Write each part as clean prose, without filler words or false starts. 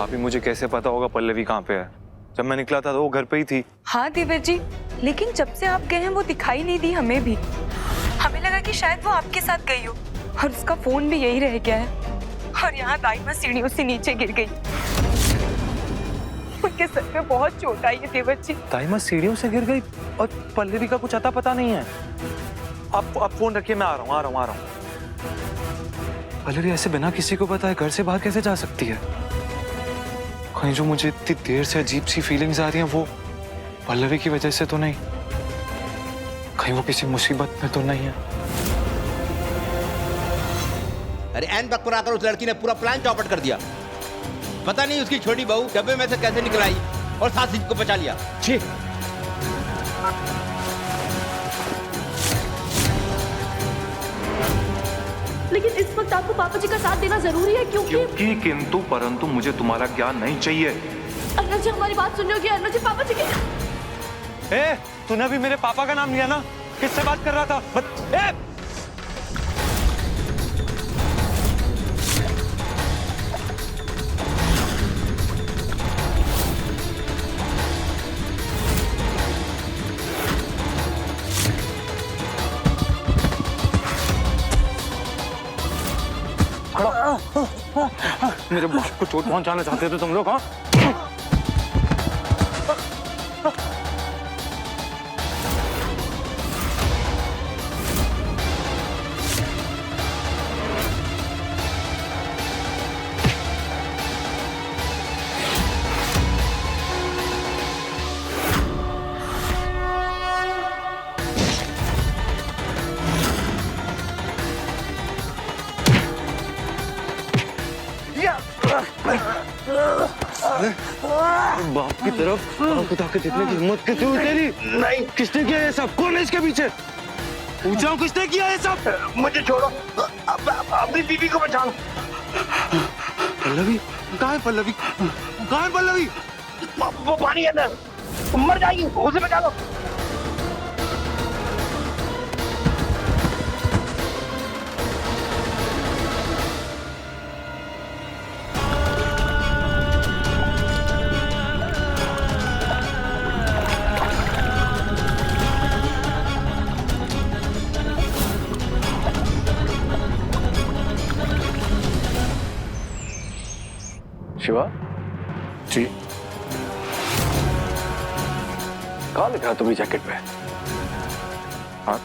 भाभी मुझे कैसे पता होगा पल्लवी कहाँ पे है? जब मैं निकला था तो वो घर पे ही थी। हाँ देवर जी, लेकिन जब से आप गए हैं वो दिखाई नहीं दी हमें भी। हमें लगा कि शायद वो आपके साथ गई हो और उसका फोन भी यही रह गया है। और यहाँ दाइमा सीढ़ियों से नीचे गिर गई। उनके सर पे बहुत चोट आई है देवर जी। दाइमा सीढ़ियों से गिर गई और पल्लवी का कुछ अता पता नहीं है। आप फोन रखिए, मैं आ रहा हूँ। पल्लवी ऐसे बिना किसी को बताए घर से बाहर कैसे जा सकती है? कहीं जो मुझे इतनी देर से अजीब सी फीलिंग्स आ रही हैं वो पल्लवी की वजह से तो नहीं? कहीं वो किसी मुसीबत में तो नहीं है? अरे एन वक्त पर आकर उस लड़की ने पूरा प्लान चौपट कर दिया। पता नहीं उसकी छोटी बहू डब्बे में से कैसे निकल आई और साथ को बचा लिया। छी! लेकिन इस वक्त आपको पापा जी का साथ देना जरूरी है क्योंकि किंतु परंतु मुझे तुम्हारा ज्ञान नहीं चाहिए। अर्नव जी हमारी बात सुन रहे हो कि अर्नव जी पापा जी के। ए, तूने भी मेरे पापा का नाम लिया ना? किससे बात कर रहा था? मेरे बाप को चोट पहुंचाना चाहते थे तुम लोग? हाँ, बाप की तरफ आंख उठा के देखने की हिम्मत कैसे हुई तेरी? नहीं, किसने किया ये सब? कौन है इसके पीछे? पूछा हूँ किसने किया ये सब? मुझे छोड़ो, अपनी बीवी को बचाओ। पल्लवी कहाँ है? पल्लवी कहाँ है? पल्लवी वो पानी है अंदर, मर जाएगी, उसे बचा लो। शिवा जी, कहाँ लिखा है तुम्हारी जैकेट पे? हाँ,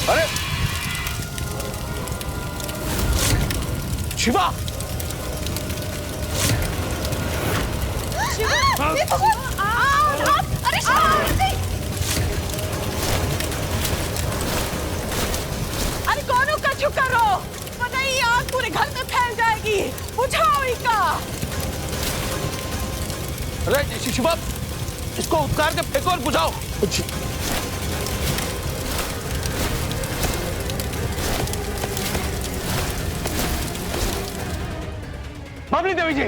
अरे शिवा! अरे कौन का चुप करो, पता ही आग पूरे घर में फैल जाएगी। बुझाओ इनका। अरे शिवा, इसको उतार के फेंको और बुझाओ। बबली देवी जी,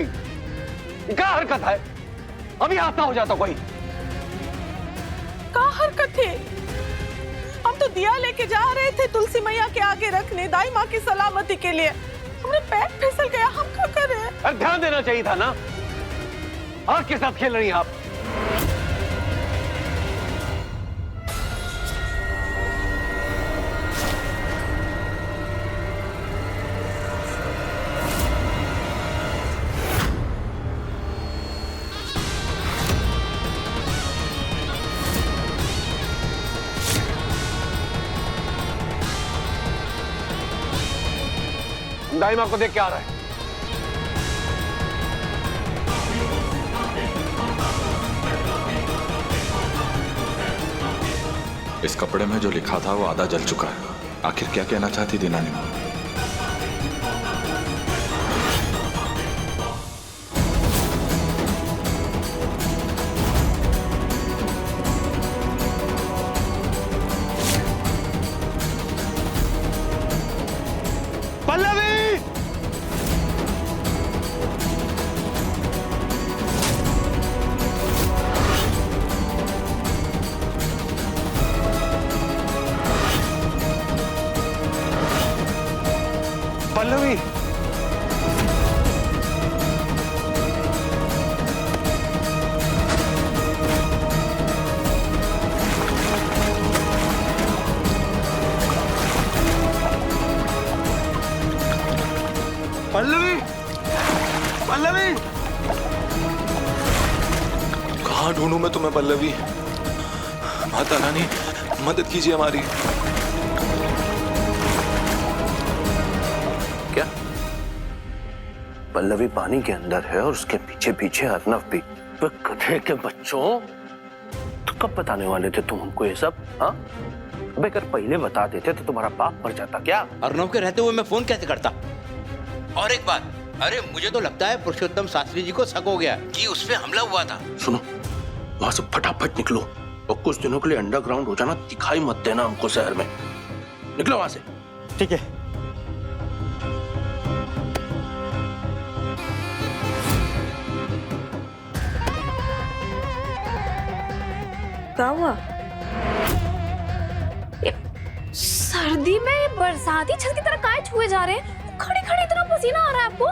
क्या हरकत है? अभी हादसा हो जाता कोई। क्या हरकत है? हम तो दिया लेके जा रहे थे तुलसी मैया के आगे रखने, दाई माँ की सलामती के लिए। हमने पैर फिसल गया, हम क्या करें? अरे ध्यान देना चाहिए था ना। आग के साथ खेल रही हैं आप। दाइमा को देख के आ रहा है। इस कपड़े में जो लिखा था वो आधा जल चुका है। आखिर क्या कहना चाहती थी नानी माँ? पल्लवी! पल्लवी पल्लवी पल्लवी कहाँ ढूंढूं मैं तुम्हें पल्लवी? माता रानी मदद कीजिए हमारी। क्या पल्लवी पानी के अंदर है और उसके पीछे पीछे अर्नव भी? गधे के बच्चों, तो कब बताने वाले थे तुम हमको ये सब? हाँ, अबे अगर पहले बता देते तो तुम्हारा बाप मर जाता क्या? अर्नव के रहते हुए मैं फोन कैसे करता? और एक बात, अरे मुझे तो लगता है पुरुषोत्तम शास्त्री जी को शक हो गया कि उस पे हमला हुआ था। सुनो, वहां से फटाफट निकलो और कुछ दिनों के लिए अंडरग्राउंड हो जाना, दिखाई मत देना हमको शहर में। निकलो वहां से। ठीक है। क्या हुआ? सर्दी में बरसाती छत की तरह काहे छुए जा रहे हैं? खड़े खड़े इतना पसीना आ रहा है आपको?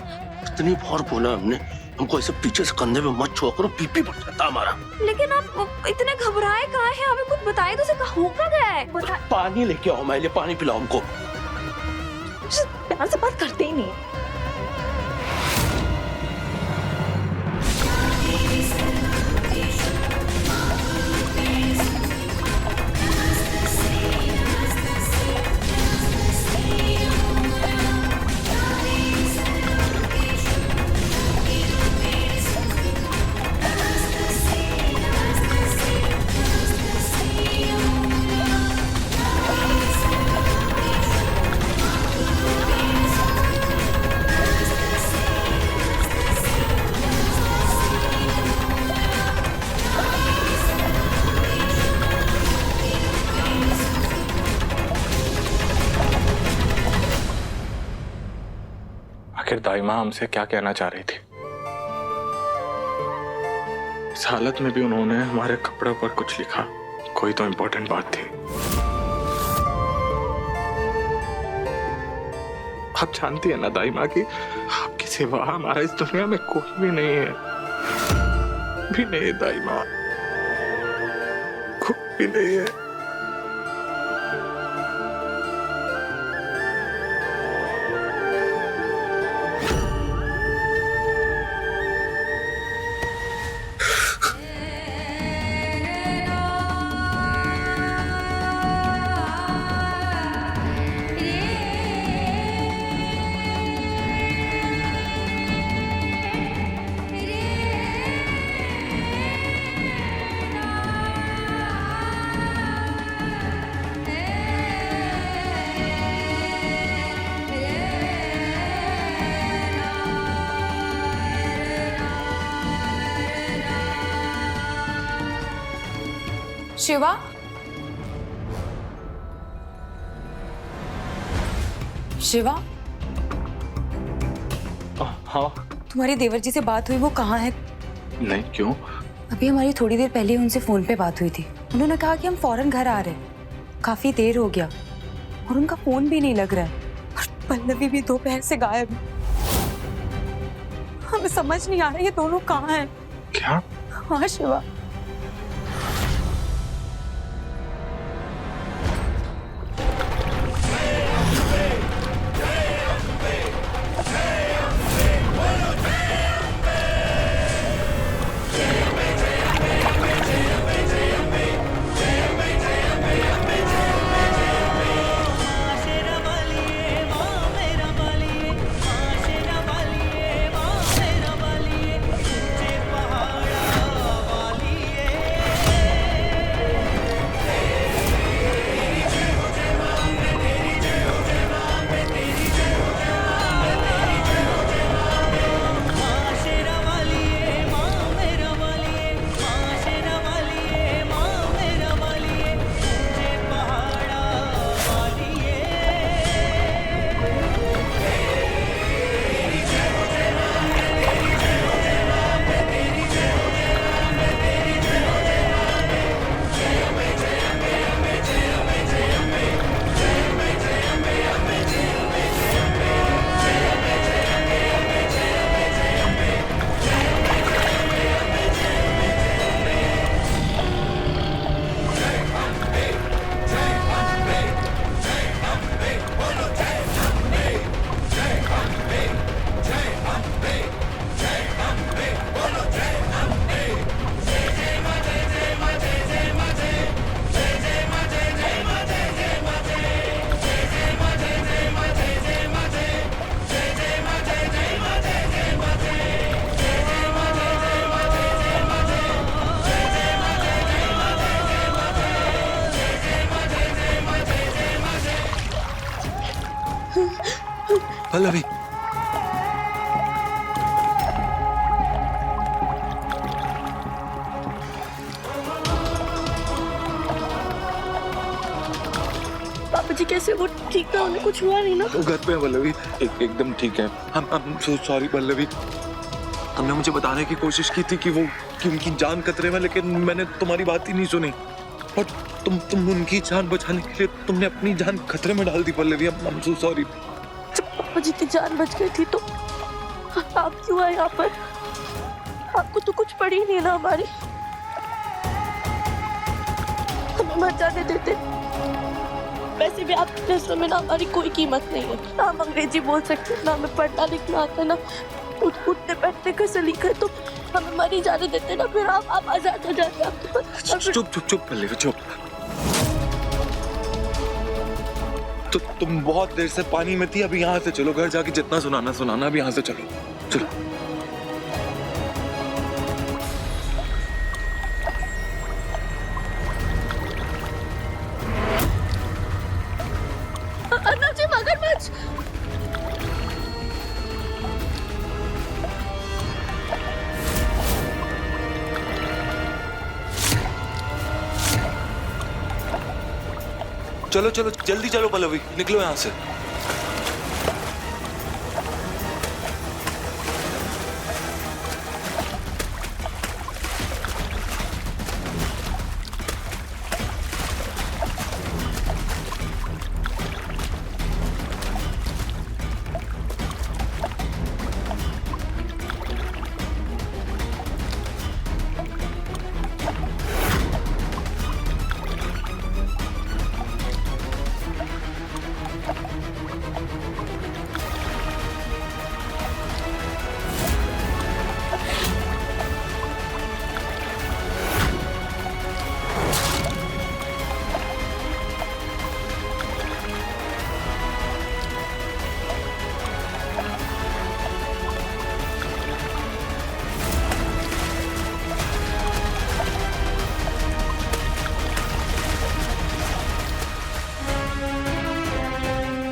इतनी बार बोला हमने, हमको ऐसे पीछे से कंधे पे मत छुआ करो, पीपी बढ़ जाता हमारा। लेकिन आप इतने घबराए काहे हैं? हमें कुछ बताइए तो, उसे होगा क्या है? पानी लेके आओ, मैं पानी पिलाओ हमको। प्यार से बात करते ही नहीं। आखिर दाई माँ हमसे क्या कहना चाह रही थी? इस हालत में भी उन्होंने हमारे कपड़ों पर कुछ लिखा, कोई तो इम्पोर्टेंट बात थी। आप जानती है ना दाई माँ की आपके सिवा हमारा इस दुनिया में कोई भी नहीं है, भी नहीं है दाई माँ, कोई भी नहीं है। शिवा, शिवा, हाँ। तुम्हारे देवर जी से बात हुई? वो कहाँ है? नहीं, क्यों? अभी हमारी थोड़ी देर पहले उनसे फोन पे बात हुई थी। उन्होंने कहा कि हम फौरन घर आ रहे हैं। काफी देर हो गया और उनका फोन भी नहीं लग रहा है। और पल्लवी भी दोपहर से गायब है। हमें समझ नहीं आ रहा ये दोनों कहाँ हैं। क्या? हाँ शिवा। पल्लवी पापा जी कैसे? वो ठीक है, उन्हें कुछ हुआ नहीं ना? वो घर पे है पल्लवी, एकदम ठीक है। हम सो सॉरी पल्लवी, हमने मुझे बताने की कोशिश की थी कि उनकी जान खतरे में, लेकिन मैंने तुम्हारी बात ही नहीं सुनी और तुम उनकी जान बचाने के लिए तुमने अपनी जान खतरे में डाल दी पल्लवी। हम सो सॉरी। जब पापा जी की जान बच गई थी तो आप क्यों आए यहाँ पर? आपको तो कुछ पड़ी नहीं ना हमारी, हमें मर जाने देते। वैसे भी आपके नजरों में ना हमारी कोई कीमत नहीं है, ना हम अंग्रेजी बोल सकते, ना हमें पढ़ना लिखना आता, ना उठने बैठने का सलीका है, तो हमें मर ही जाने देते ना। फिर आप आजाद हो जाते। आपके चुप पल्लवी चुप। तो तुम बहुत देर से पानी में थी, अभी यहाँ से चलो, घर जाके जितना सुनाना अभी यहाँ से चलो चलो। अर्नव जी, मगरमच्छ! चलो जल्दी चलो पल्लवी, निकलो यहाँ से।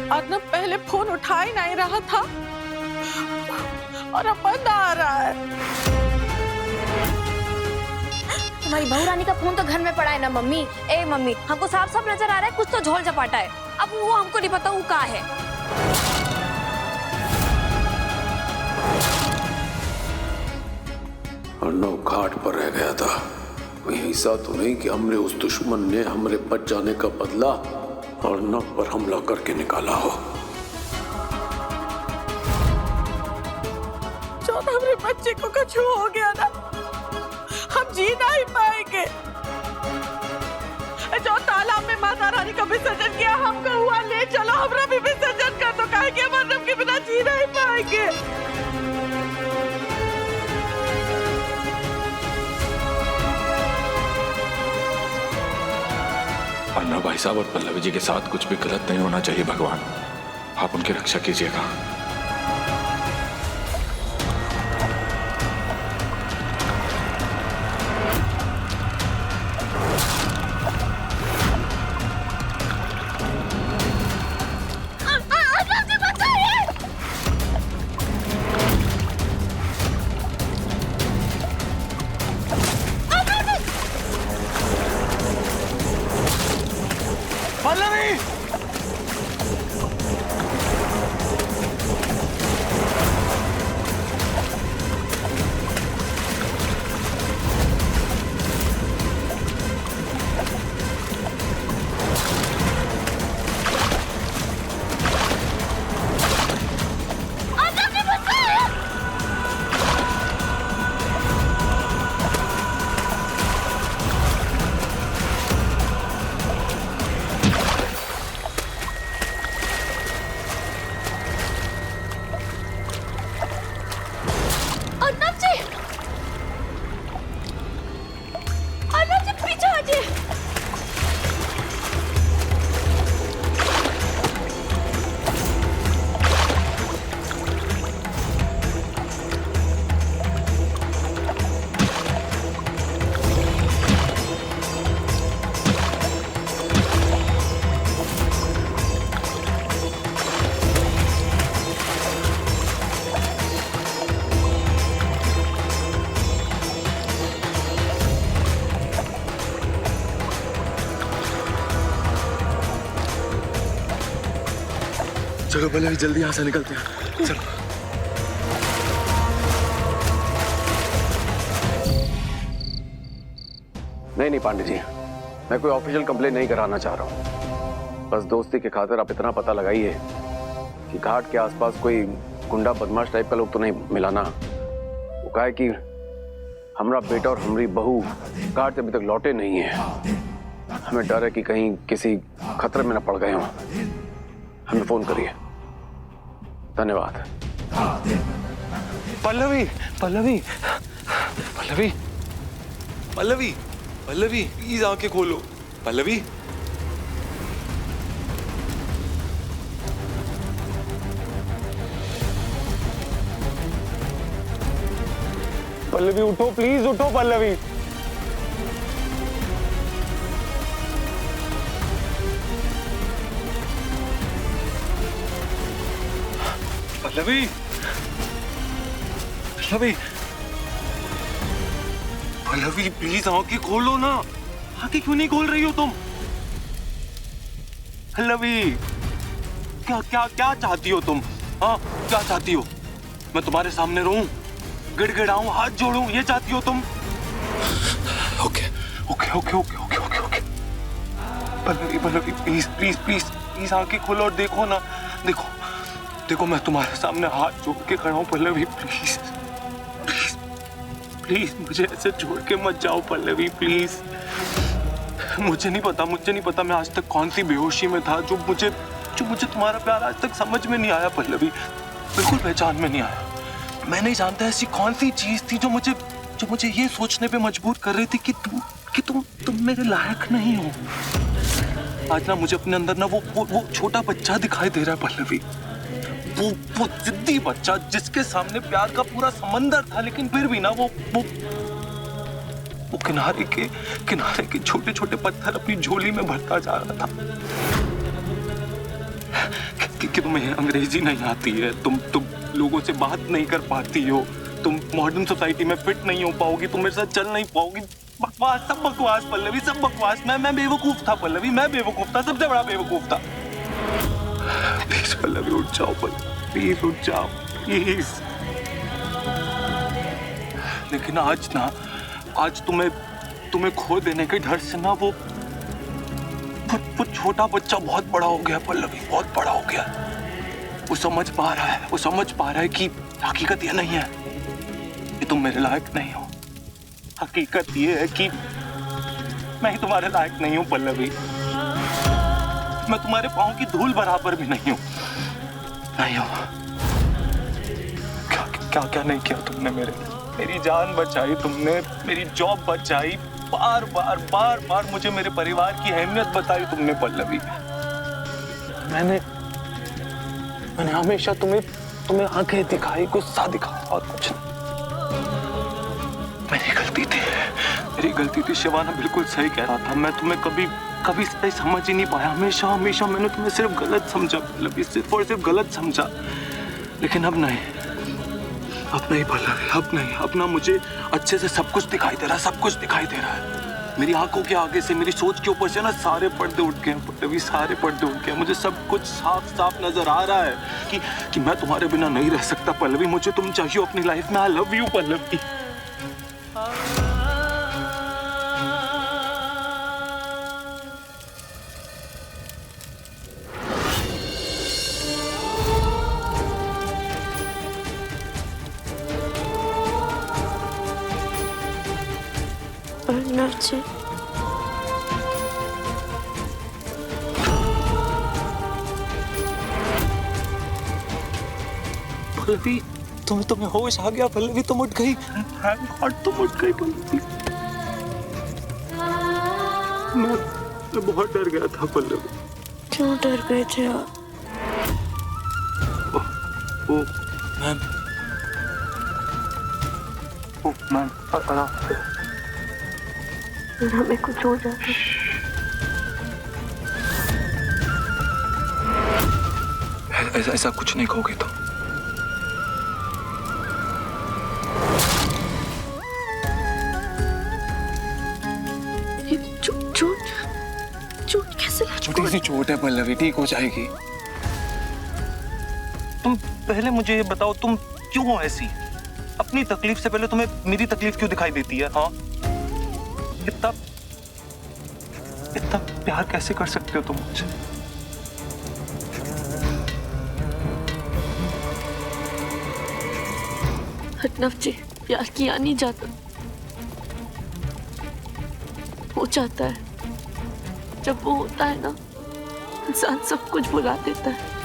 अर्नव पहले फोन उठा ही नहीं रहा था और अब बंद आ रहा है। तुम्हारी बहू रानी का फोन तो घर में पड़ा है ना मम्मी। ए मम्मी, हमको साफ साफ नजर आ रहा है कुछ तो झोल झपाटा है। अब वो हमको नहीं पता वो कहाँ है। अर्नव घाट पर रह गया था। कहीं ऐसा तो नहीं कि हमने उस दुश्मन ने हमरे बच जाने का बदला अर्नव पर हमला करके निकाला हो। जो हमारे बच्चे को कुछ हो गया ना, हम जी नहीं पाएंगे। जो तालाब में माता रानी का विसर्जन किया, हमको हुआ ले चलो, हमरा भी विसर्जन कर दो, काहे कि हम अर्नव के बिना जी नहीं पाएंगे। अन्ना भाई साहब और पल्लवी जी के साथ कुछ भी गलत नहीं होना चाहिए। भगवान, आप उनकी रक्षा कीजिएगा। चलो पल्लवी जल्दी यहाँ से निकलते हैं, चलो। नहीं पांडे जी, मैं कोई ऑफिशियल कंप्लेन नहीं कराना चाह रहा हूँ। बस दोस्ती के खातिर आप इतना पता लगाइए कि घाट के आसपास कोई गुंडा बदमाश टाइप का लोग तो नहीं मिला ना। वो कहा है कि हमारा बेटा और हमारी बहू घाट से अभी तक लौटे नहीं है। हमें डर है कि कहीं किसी खतरे में न पड़ गए हों। हमें फोन करिए। धन्यवाद। पल्लवी पल्लवी पल्लवी पल्लवी पल्लवी प्लीज आंखें खोलो। पल्लवी पल्लवी उठो, प्लीज उठो पल्लवी। पल्लवी पल्लवी पल्लवी प्लीज आंखें खोलो ना। आंखें क्यों नहीं खोल रही हो तुम? पल्लवी क्या क्या क्या चाहती हो तुम? हाँ क्या चाहती हो? मैं तुम्हारे सामने रहूं, गिड़गिड़ाऊं, हाथ जोड़ूं, ये चाहती हो तुम? Okay okay okay okay okay okay okay Pallavi Pallavi please please please please आंखें खोलो और देखो ना। देखो देखो मैं तुम्हारे सामने हाथ जोड़ के खड़ा हूं पल्लवी। प्लीज प्लीज प्लीज मुझे ऐसे छोड़ के मत जाओ पल्लवी प्लीज। मुझे नहीं पता मैं आज तक कौन सी बेहोशी में था जो मुझे तुम्हारा प्यार आज तक समझ में नहीं आया पल्लवी, बिल्कुल पहचान में नहीं आया। मैं नहीं जानता ऐसी कौन सी चीज थी जो मुझे ये सोचने पे मजबूर कर रही थी कि तुम मेरे लायक नहीं हो। आज ना मुझे अपने अंदर ना वो छोटा बच्चा दिखाई दे रहा है पल्लवी। वो जिद्दी बच्चा जिसके सामने प्यार का पूरा समंदर था, लेकिन फिर भी ना वो किनारे के छोटे छोटे पत्थर अपनी झोली में भरता जा रहा था। कि तुम्हें अंग्रेजी नहीं आती है, तुम लोगों से बात नहीं कर पाती हो, तुम मॉडर्न सोसाइटी में फिट नहीं हो पाओगी, तुम मेरे साथ चल नहीं पाओगी। बकवास, सब बकवास पल्लवी, सब बकवास। मैं बेवकूफ था पल्लवी, मैं बेवकूफ था, सबसे बड़ा बेवकूफ था। प्लीज पल्लवी उठ जाओ पल्लवी, प्लीज उठ जाओ प्लीज। लेकिन आज तुम्हें खो देने के डर से ना वो छोटा बच्चा बहुत बड़ा हो गया पल्लवी, बहुत बड़ा हो गया। वो समझ पा रहा है कि हकीकत ये नहीं है कि तुम मेरे लायक नहीं हो। हकीकत ये है कि मैं ही तुम्हारे लायक नहीं हूं पल्लवी। मैं तुम्हारे पांव की धूल बराबर भी नहीं हूं। क्या नहीं किया तुमने मेरी जान बचाई तुमने, मेरी जॉब बचाई, बार बार मुझे मेरे परिवार की अहमियत बताई तुमने पल्लवी। मैंने हमेशा तुम्हें आंखें दिखाई, गुस्सा दिखाया और कुछ नहीं। मेरी गलती थी शिवाना बिल्कुल सही कह रहा था। मैं तुम्हें कभी सही समझ ही नहीं पाया। हमेशा मैंने तुम्हें सिर्फ गलत समझा पल्लवी, सिर्फ और सिर्फ गलत समझा। लेकिन अब नहीं पल्लवी, अब नहीं। अब ना मुझे अच्छे से सब कुछ दिखाई दे रहा है, मेरी आंखों के आगे से, मेरी सोच के ऊपर से ना सारे पर्दे उठ गए पल्लवी, सारे पर्दे उठ गए। मुझे सब कुछ साफ नजर आ रहा है कि मैं तुम्हारे बिना नहीं रह सकता पल्लवी। मुझे तुम चाहिए अपनी लाइफ में। I love you Pallavi. Arnav ji, Pallavi तुम्हें होश आ गया पल्लवी, तुम उठ गई। तुम उठ गई पल्लवी। मैं बहुत डर गया था पल्लवी। क्यों डर गए थे आप? मैम हमें कुछ हो जाता। ऐसा कुछ नहीं कहोगे तुम। चोट कैसे लगी? छोटी सी चोट है पल्लवी, ठीक हो जाएगी। तुम पहले मुझे ये बताओ, तुम क्यों हो ऐसी? अपनी तकलीफ से पहले तुम्हें मेरी तकलीफ क्यों दिखाई देती है? हाँ, इतना इतना प्यार कैसे कर सकते हो तुम मुझसे? हटनफ जी, प्यार किया नहीं जाता, हो जाता है। जब वो होता है ना, इंसान सब कुछ भुला देता है,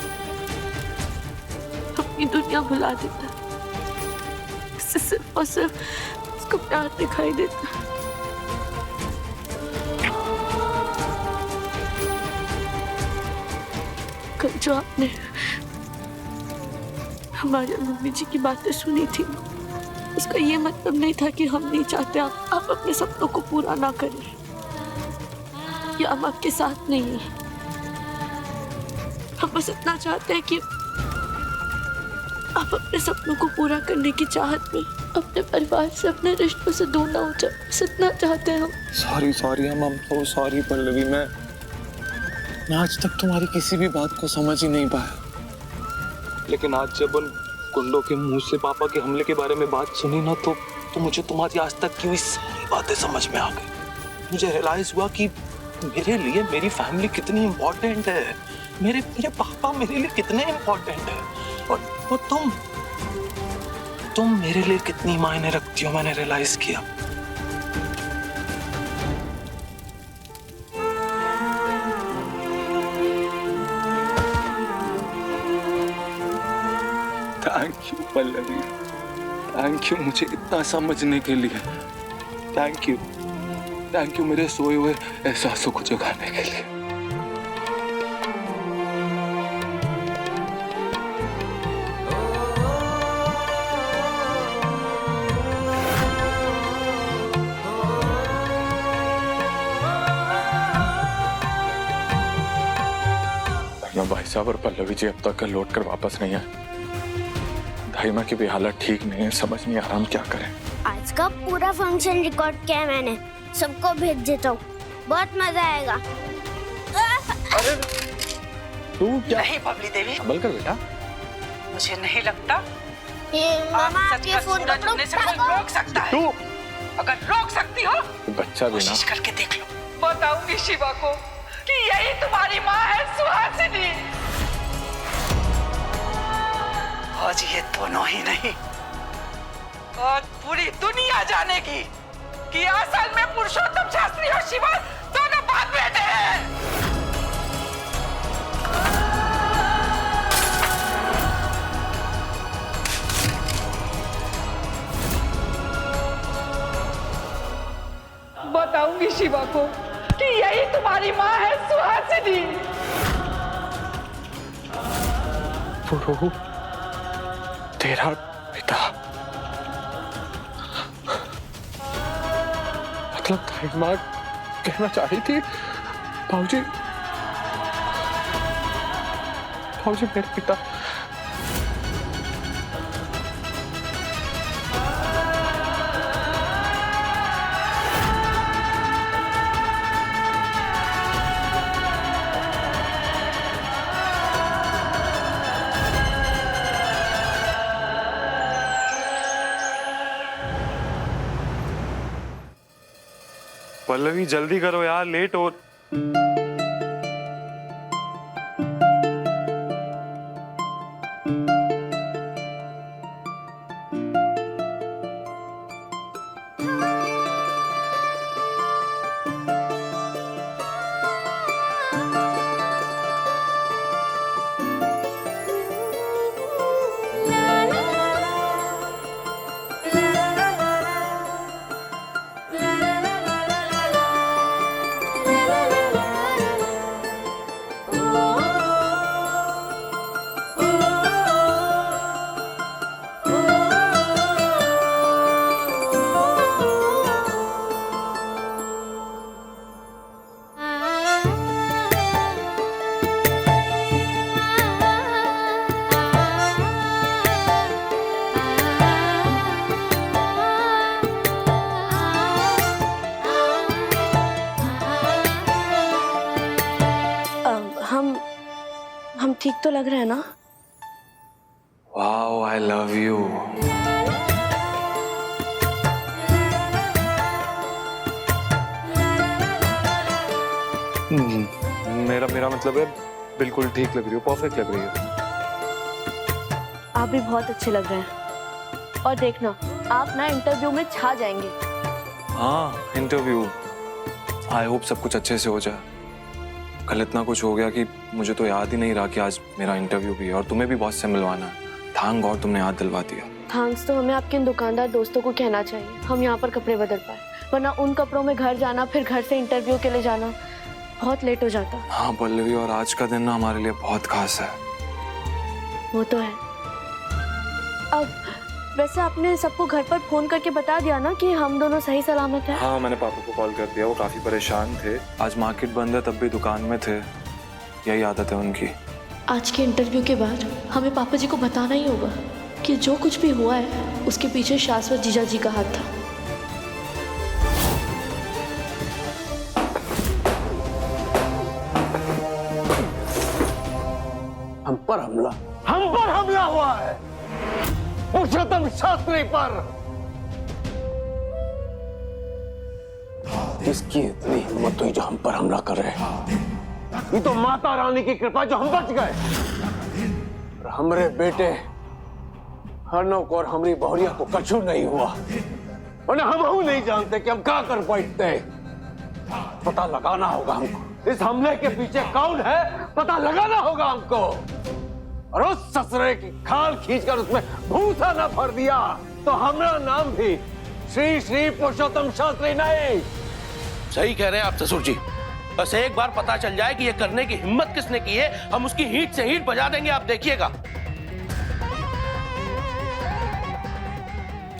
अपनी दुनिया भुला देता है, इससे सिर्फ और सिर्फ उसको प्यार दिखाई देता है। कल जो आपने हमारी मम्मी जी की बातें सुनी थी, उसका ये मतलब नहीं था कि हम नहीं चाहते आप अपने सपनों को पूरा ना करें, या हम आपके साथ नहीं हैं। हम बस इतना चाहते हैं कि आप अपने सपनों को पूरा करने की चाहत में अपने परिवार से, अपने रिश्तों से दूर ना हो जाए, बस इतना चाहते हैं हम। सॉरी हम तो सॉरी पल्लवी, मैं आज तक तुम्हारी किसी भी बात को समझ ही नहीं पाया, लेकिन आज जब उन गुंडों के मुंह से पापा के हमले के बारे में बात सुनी ना, तो मुझे तुम्हारी आज तक की हुई सारी बातें समझ में आ गई। मुझे रियलाइज हुआ कि मेरे लिए मेरी फैमिली कितनी इम्पोर्टेंट है, मेरे पापा मेरे लिए कितने इम्पोर्टेंट है, और तुम मेरे लिए कितनी मायने रखती हो, मैंने रियलाइज किया। Thank you Pallavi, thank you मुझे इतना समझने के लिए। थैंक यू मेरे सोए हुए एहसासों को जगाने के लिए। भाई साहब और पल्लवी जी अब तक लौट कर वापस नहीं आए। दाइमा की भी हालत ठीक नहीं है, समझ नहीं आ रहा हम क्या करें। आज का पूरा फंक्शन रिकॉर्ड किया है मैंने, सबको भेज देता हूँ, बहुत मजा आएगा। अरे तू क्या? नहीं बबली देवी, संभल कर बेटा। मुझे नहीं लगता ये मामा आप आपके सच फोन का सूरज उगने से कोई रोक सकता है। तू अगर रोक सकती हो बच्चा भी ना। कोशिश करके देख लो। बताऊंगी शिवा को कि यही तुम्हारी माँ है सुहासिनी। आज ये दोनों ही नहीं, आज पूरी दुनिया जानेगी कि असल में पुरुषोत्तम शास्त्री और शिवा दोनों बाप बेटे हैं। बताऊंगी शिवा को कि यही तुम्हारी माँ है सुहासिनी। वो तेरा पिता, मतलब दाइमा कहना चाह रही थी भाऊजी मेरे पिता। पल्लवी जल्दी करो यार, लेट हो। हम ठीक तो लग रहे हैं ना? Wow, I love you. मेरा मतलब है बिल्कुल ठीक लग रही हो, परफेक्ट लग रही है। आप भी बहुत अच्छे लग रहे हैं। और देखना, आप ना इंटरव्यू में छा जाएंगे। हाँ, इंटरव्यू, आई होप सब कुछ अच्छे से हो जाए। कल इतना कुछ हो गया कि मुझे तो याद ही नहीं रहा कि आज मेरा इंटरव्यू भी है और तुम्हें भी बॉस से मिलवाना है। थैंक गॉड तुमने याद दिलवा दिया। थैंक्स तो हमें आपके इन दुकानदार दोस्तों को कहना चाहिए। हम यहाँ पर कपड़े बदल पाए, वरना उन कपड़ों में घर जाना, फिर घर से इंटरव्यू के लिए जाना बहुत लेट हो जाता। हाँ पल्लवी, और आज का दिन ना हमारे लिए बहुत खास है। वो तो है। अब वैसे आपने सबको घर पर फोन करके बता दिया ना कि हम दोनों सही सलामत हैं? हाँ, मैंने पापा को कॉल कर दिया। वो काफी परेशान थे। आज मार्केट बंद है, तब भी दुकान में थे। यही आदत है उनकी। आज के इंटरव्यू के बाद हमें पापा जी को बताना ही होगा कि जो कुछ भी हुआ है उसके पीछे शाश्वत जीजा जी का हाथ था। हम पर हमला हुआ है, पुरुषोत्तम शास्त्री पर। इसकी इतनी हिम्मत हुई जो हम पर हमला कर रहे हैं। ये तो माता रानी की कृपा जो हम बच गए। और हमरे बेटे हरनोक और हमारी बहुरिया को कछु नहीं हुआ। और हम नहीं जानते कि हम क्या कर बैठते। पता लगाना होगा हमको, इस हमले के पीछे कौन है पता लगाना होगा हमको। और उस ससुरे की खाल खींचकर उसमें भूसा न भर दिया तो हमारा नाम भी श्री श्री पुरुषोत्तम शास्त्री नहीं। सही कह रहे हैं आप ससुर जी। बस एक बार पता चल जाए कि ये करने की हिम्मत किसने की है, हम उसकी हीट से हीट बजा देंगे, आप देखिएगा।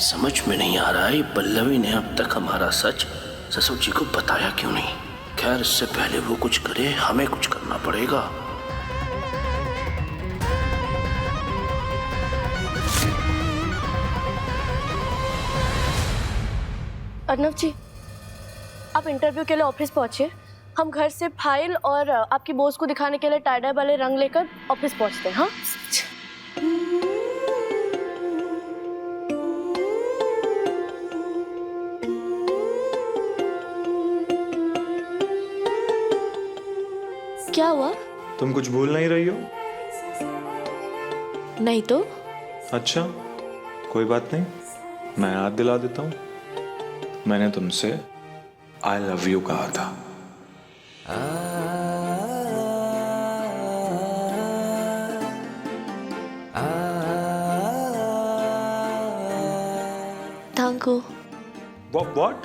समझ में नहीं आ रहा है पल्लवी ने अब तक हमारा सच ससुर जी को बताया क्यों नहीं। खैर, इससे पहले वो कुछ करे हमें कुछ करना पड़ेगा। अर्नव जी, आप इंटरव्यू के लिए ऑफिस पहुंचे। हम घर से फाइल और आपकी बॉस को दिखाने के लिए टाई डाई वाले रंग लेकर ऑफिस पहुंचते हैं। हाँ, क्या हुआ? तुम कुछ भूल नहीं रही हो? नहीं तो। अच्छा, कोई बात नहीं, मैं याद दिला देता हूँ। मैंने तुमसे आई लव यू कहा था। Thank you. What?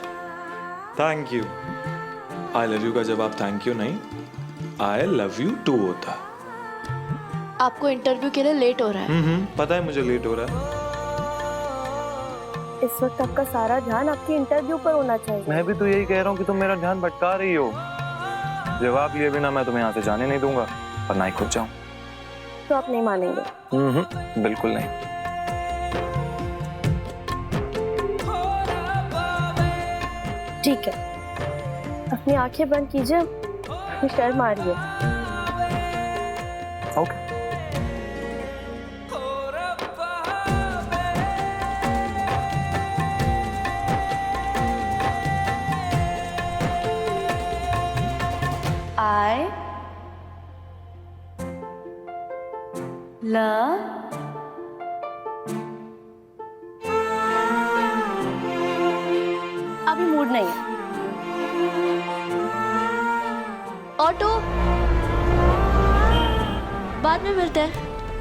Thank you. I love you का जवाब थैंक यू नहीं, आई लव यू टू होता। आपको इंटरव्यू के लिए लेट हो रहा है। पता है मुझे लेट हो रहा है। इस वक्त आपका सारा ध्यान आपके इंटरव्यू पर होना चाहिए। मैं भी तो यही कह रहा हूँ कि तुम मेरा ध्यान भटका रही हो। जवाब लिए बिना मैं तुम्हें यहाँ से जाने नहीं दूंगा, और ना ही खुद जाऊं। तो आप नहीं मानेंगे? बिल्कुल नहीं। ठीक है, अपनी आंखें बंद कीजिए, शर्म आ रही है। ओके। I love अभी मूड नहीं है। ऑटो, बाद में मिलते हैं।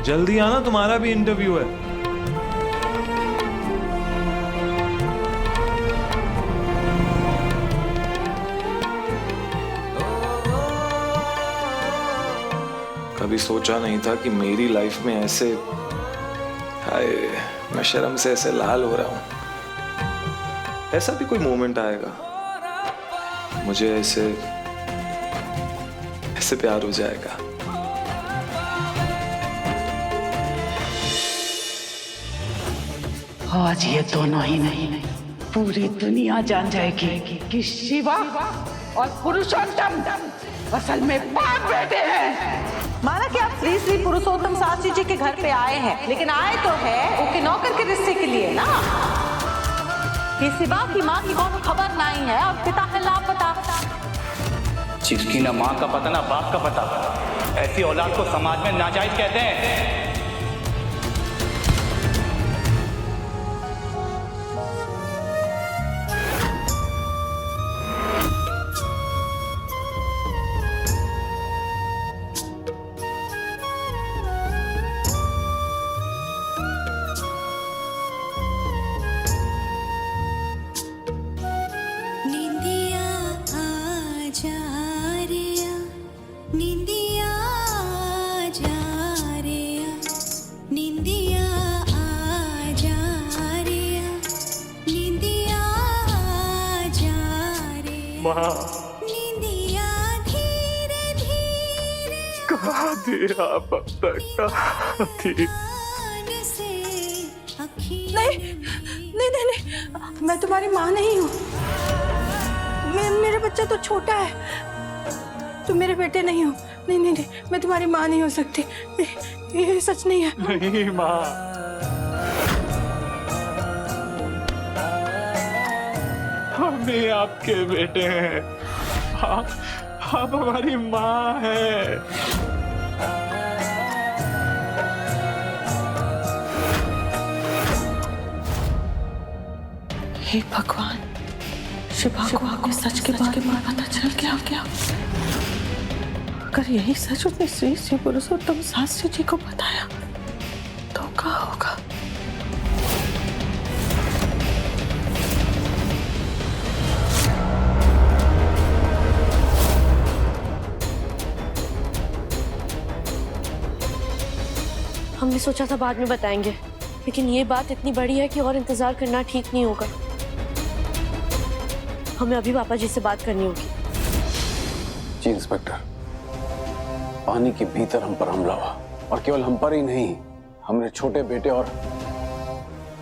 जल्दी आना, तुम्हारा भी इंटरव्यू है। कभी सोचा नहीं था कि मेरी लाइफ में ऐसे, हाय, मैं शर्म से ऐसे लाल हो रहा हूं। ऐसा भी कोई मोमेंट आएगा, मुझे ऐसे प्यार हो जाएगा। आज ये दोनों ही नहीं, पूरी दुनिया जान जाएगी कि शिवा और पुरुषोत्तम असल में बाप बेटे हैं। माना कि आप श्री श्री पुरुषोत्तम शास्त्री जी के घर पे आए हैं, लेकिन आए तो है उनके नौकर के रिश्ते के लिए ना। कि शिवा की माँ की कोनो खबर नहीं है और पिता है लापता। जिसकी ना माँ का पता ना बाप का पता, ऐसी औलाद को समाज में नाजायज कहते हैं। कहा दिया अब तक नहीं नहीं नहीं नहीं, मैं तुम्हारी माँ नहीं हूँ। मेरा बच्चा तो छोटा है, तुम मेरे बेटे नहीं हो। नहीं नहीं नहीं, मैं तुम्हारी माँ नहीं हो सकती, ये सच नहीं है। नहीं माँ, हम भी आपके बेटे हैं, आप हमारी माँ है। हे भगवान, शिवा को आपको सच के बारे में पता चल गया क्या? अगर यही सच उसने श्री श्री पुरुषोत्तम शास्त्री जी को बताया तो क्या होगा? हमने सोचा था बाद में बताएंगे, लेकिन ये बात इतनी बड़ी है कि और इंतजार करना ठीक नहीं होगा। हमें अभी पापा जी से बात करनी होगी। जी इंस्पेक्टर, पानी के भीतर हम पर हमला हुआ, और केवल हम पर ही नहीं, हमने छोटे बेटे और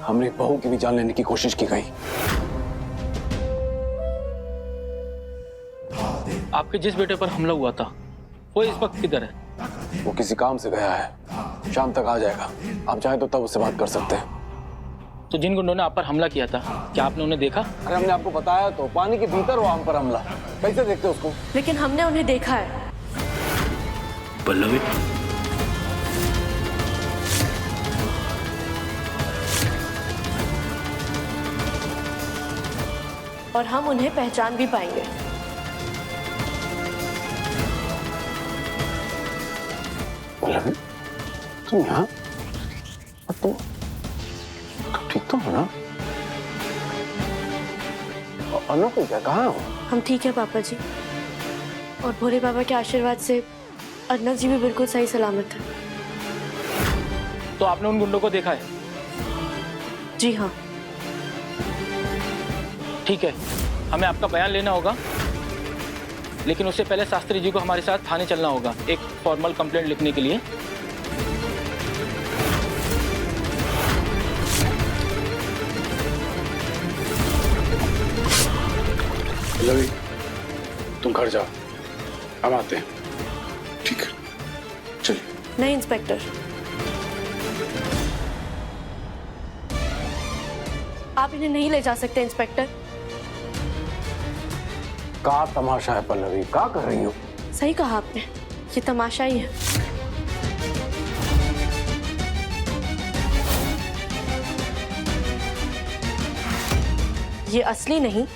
हमने बहू की भी जान लेने की कोशिश की गई। आपके जिस बेटे पर हमला हुआ था वो इस वक्त किधर है? वो किसी काम से गया है, शाम तक आ जाएगा। आप चाहें तो तब उससे बात कर सकते हैं। तो जिन गुंडों ने आप पर हमला किया था, क्या आपने उन्हें देखा? अरे हमने आपको बताया तो, पानी के भीतर हुआ हम पर हमला, कैसे देखते उसको? लेकिन हमने उन्हें देखा है। पल्लवी, और हम उन्हें पहचान भी पाएंगे। पल्लवी, तुम यहाँ? तुम ठीक तो हो ना? अनु को क्या, कहाँ हो? हम ठीक है पापा जी, और भोले बाबा के आशीर्वाद से अर्नव जी भी बिल्कुल सही सलामत है। तो आपने उन गुंडों को देखा है? जी हाँ। ठीक है, हमें आपका बयान लेना होगा, लेकिन उससे पहले शास्त्री जी को हमारे साथ थाने चलना होगा एक फॉर्मल कंप्लेंट लिखने के लिए। पल्लवी, तुम घर जाओ, हम आते हैं। ठीक है, चलिए। नहीं इंस्पेक्टर, आप इन्हें नहीं ले जा सकते इंस्पेक्टर। का तमाशा है पल्लवी, क्या कर रही हो? सही कहा आपने, ये तमाशा ही है। ये असली नहीं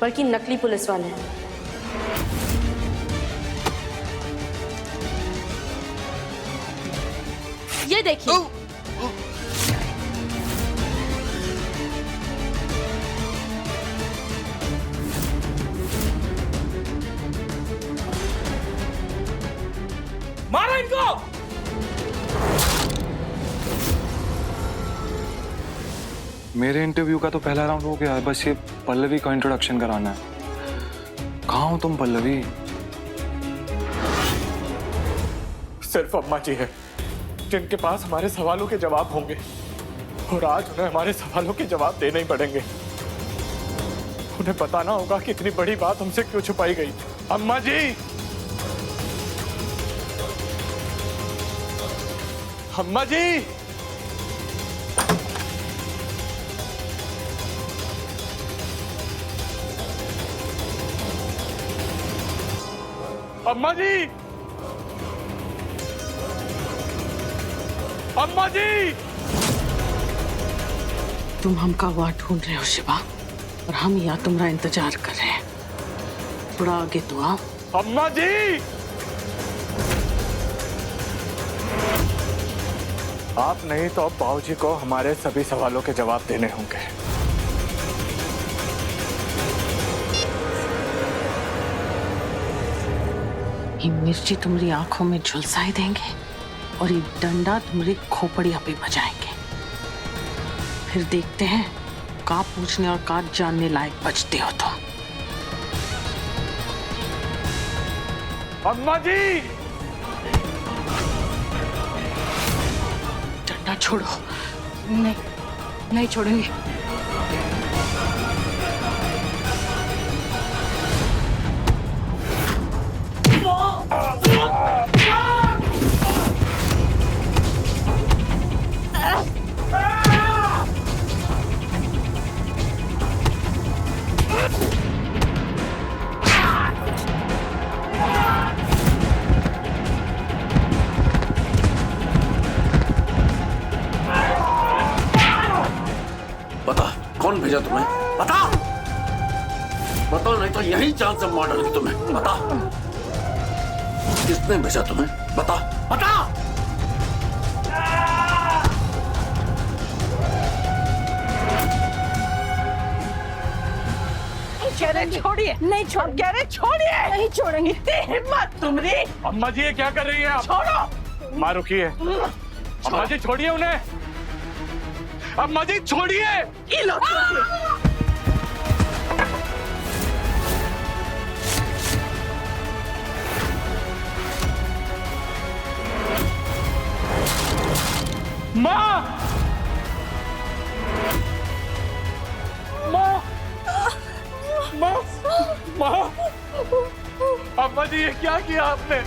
बल्कि नकली पुलिस वाले हैं। ये देखिए, मारो इनको! मेरे इंटरव्यू का तो पहला राउंड हो गया है, बस ये पल्लवी का इंट्रोडक्शन कराना है। कहाँ हो तुम पल्लवी? सिर्फ अम्मा जी है जिनके पास हमारे सवालों के जवाब होंगे, और आज उन्हें हमारे सवालों के जवाब देने ही पड़ेंगे। उन्हें बताना होगा कि इतनी बड़ी बात हमसे क्यों छुपाई गई। अम्मा जी, अम्मा जी, अम्मा जी, अम्मा जी। तुम हमका वहाँ ढूंढ रहे हो शिवा, और हम यहाँ तुम्हारा इंतजार कर रहे हैं। थोड़ा आगे तो आओ। अम्मा जी, आप नहीं तो अब बाबूजी को हमारे सभी सवालों के जवाब देने होंगे। ये मिर्ची तुम्हारी आंखों में झुलसाई देंगे और ये डंडा तुम्हारी खोपड़ियां पे बजाएंगे। फिर देखते हैं का पूछने और का जानने लायक बचते हो तो। अम्मा जी, डंडा छोड़ो। नहीं, नहीं छोड़ेंगे। बता कौन भेजा तुम्हें? बता, बताओ नहीं तो यही जान से मार डालूंगी तुम्हें। बता किसने भेजा तुम्हें? बता बता। कह रहे छोड़िए। नहीं छोड़। कह रहे छोड़िए। नहीं छोड़ेंगे। इतनी हिम्मत तुम्हारी। अम्मा जी ये क्या कर रही है आप? छोड़ो। माँ रुकिए। अम्मा जी छोड़िए उन्हें। अम्मा जी छोड़िए। ये लो छोड़िए। माँ, माँ, माँ, माँ, अम्मा जी ये क्या किया आपने?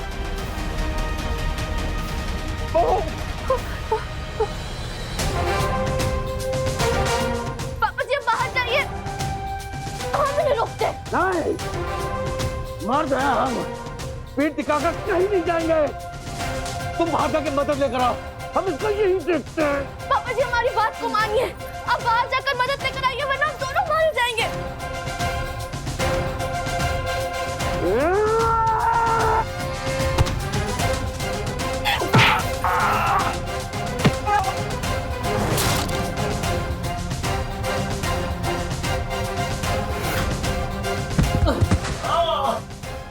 पापा जी अब बाहर जाइए, हम नहीं रुकते। नहीं, मर गया हम पीठ दिखाकर कहीं नहीं जाएंगे। तुम भागा के मदद लेकर आओ, हम इसको यही देखते हैं। पापा जी हमारी बात को मानिए, अब बाहर जाकर मदद लेकर आइए वरना हम दोनों मारे जाएंगे।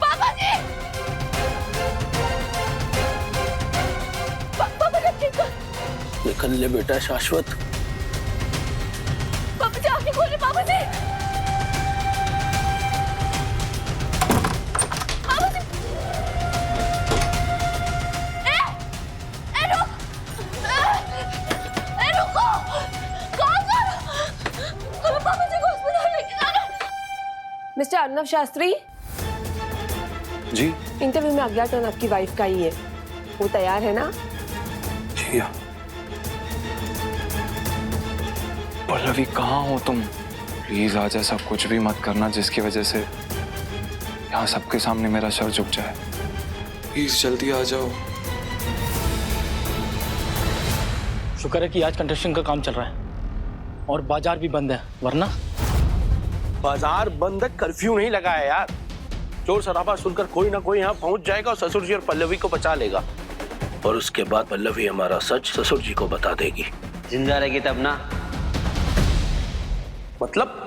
पापा जी, पापा जी ठीक है। निकल ले बेटा शाश्वत। पापा जी आंखें खोले। पापा जी, पापा जी, रुक, रुको, कहाँ जा रहे हो? पापा जी को हॉस्पिटल लेके जाना। मिस्टर अर्नव शास्त्री, जी इंटरव्यू में अगला टर्न आपकी वाइफ का ही है, वो तैयार है ना? जी हाँ। पल्लवी कहाँ हो तुम? प्लीज आज ऐसा कुछ भी मत करना जिसकी वजह से यहाँ सबके सामने मेरा सर झुक जाए। प्लीज जल्दी आ जाओ। शुक्र है कि आज कंस्ट्रक्शन का काम चल रहा है और बाजार भी बंद है, वरना बाजार बंद है, कर्फ्यू नहीं लगा है यार। चोर शराबा सुनकर कोई ना कोई यहाँ पहुंच जाएगा और ससुर जी और पल्लवी को बचा लेगा। और उसके बाद पल्लवी हमारा सच ससुर जी को बता देगी। जिंदा रहेगी तब ना। मतलब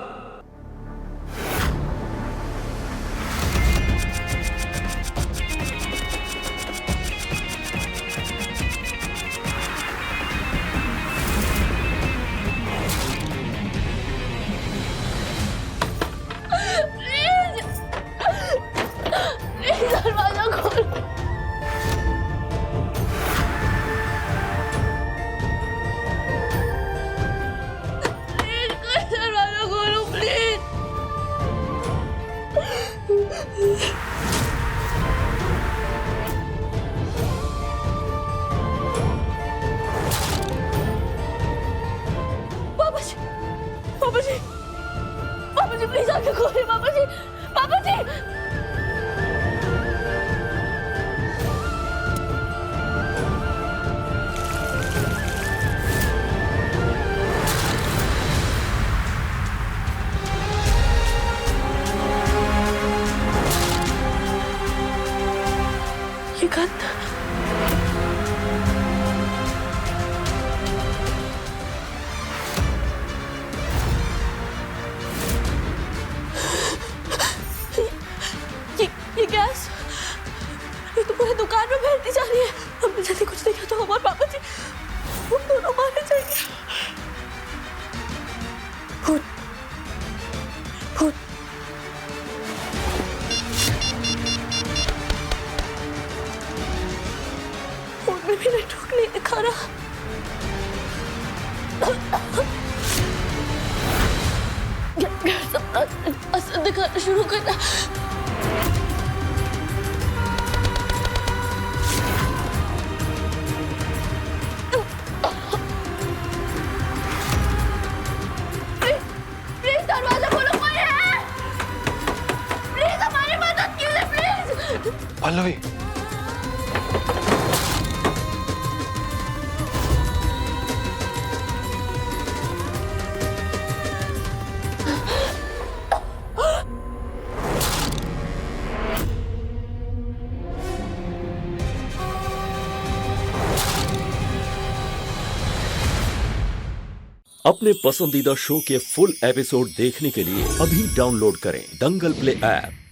दरवाजा खोल। दरवाजा खोलो। वो दोनों मारे जाएंगे। भूत भूत फोन में भी नेटवर्क नहीं दिखा रहा। सब असर दिखाना शुरू करना। प्लीज दरवाजा खोलो, कोई है? प्लीज हमारी मदद कीजिए प्लीज। पल्लवी अपने पसंदीदा शो के फुल एपिसोड देखने के लिए अभी डाउनलोड करें दंगल प्ले ऐप।